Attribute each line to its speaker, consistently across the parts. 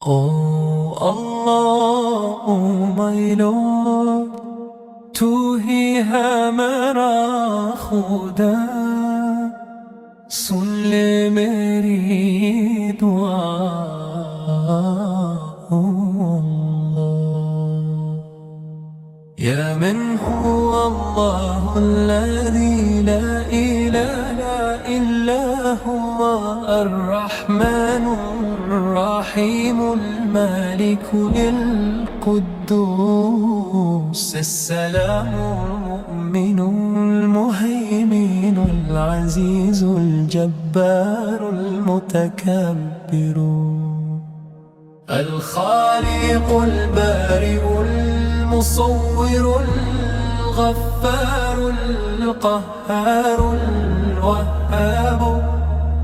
Speaker 1: Oh Allah, oh my Lord, तू ही है मेरा खुदा, सुन ले मेरी दुआ। يا من هو الله الذي لا إله إلا هو الرحمن الرحيم المالك القدوس السلام المؤمن المهيمن العزيز الجبار المتكبر الخالق البارئ المصور الغفار القهار الوهاب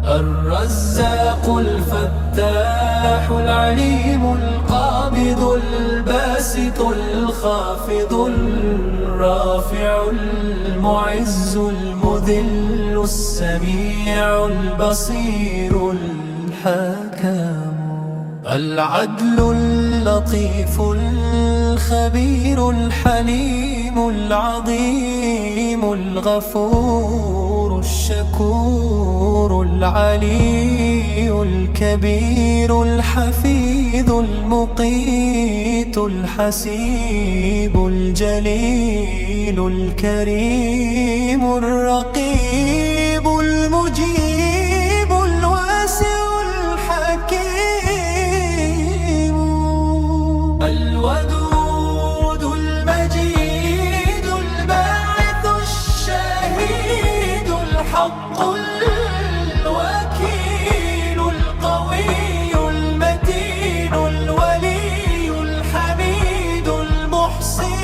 Speaker 1: الرزاق الفتاح العليم القابض الباسط الخافض الرافع المعز المذل السميع البصير الحكم العدل اللطيف الخبير الحليم العظيم الغفور الشكور العلي الكبير الحفيظ المقيت الحسيب الجليل الكريم الرقيب المجيب الواسع الحكيم الودود المجيد الباعث الشهيد الحق الوكيل القوي المتين الولي الحميد المحصي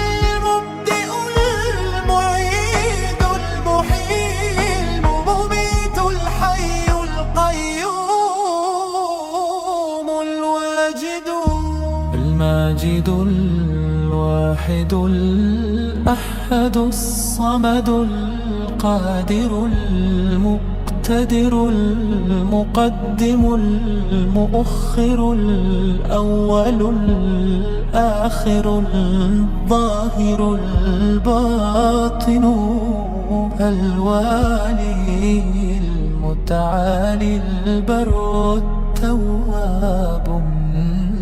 Speaker 1: المبدئ المعيد المحيي المميت الحي القيوم الواجد الماجد الواحد الأحد الصمد القادر المقتدر المقدم المؤخر الأول الآخر الظاهر الباطن الوالي المتعالي البر التواب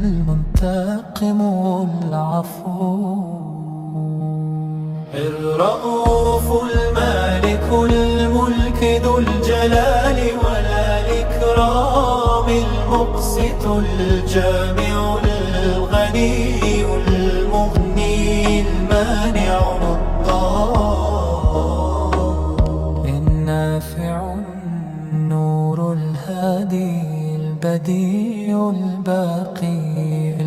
Speaker 1: المنتقم العفو الرؤوف المالك الملك ذو الجلال والإكرام المقسط الجامع الغني المغني المانع الضار النافع النور الهادي البديع الباقي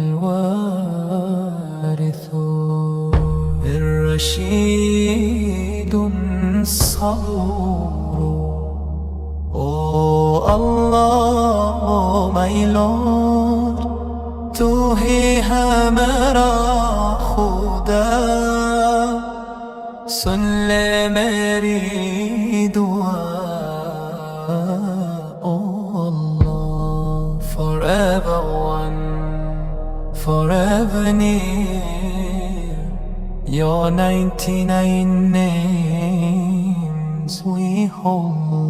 Speaker 1: الوارث الرشيد الصبور. Oh Allah, oh my Lord, तू ही है मेरा खुदा, सुन ले मेरी दुआ. Oh Allah, forever one, forever near, your 99 names we hold.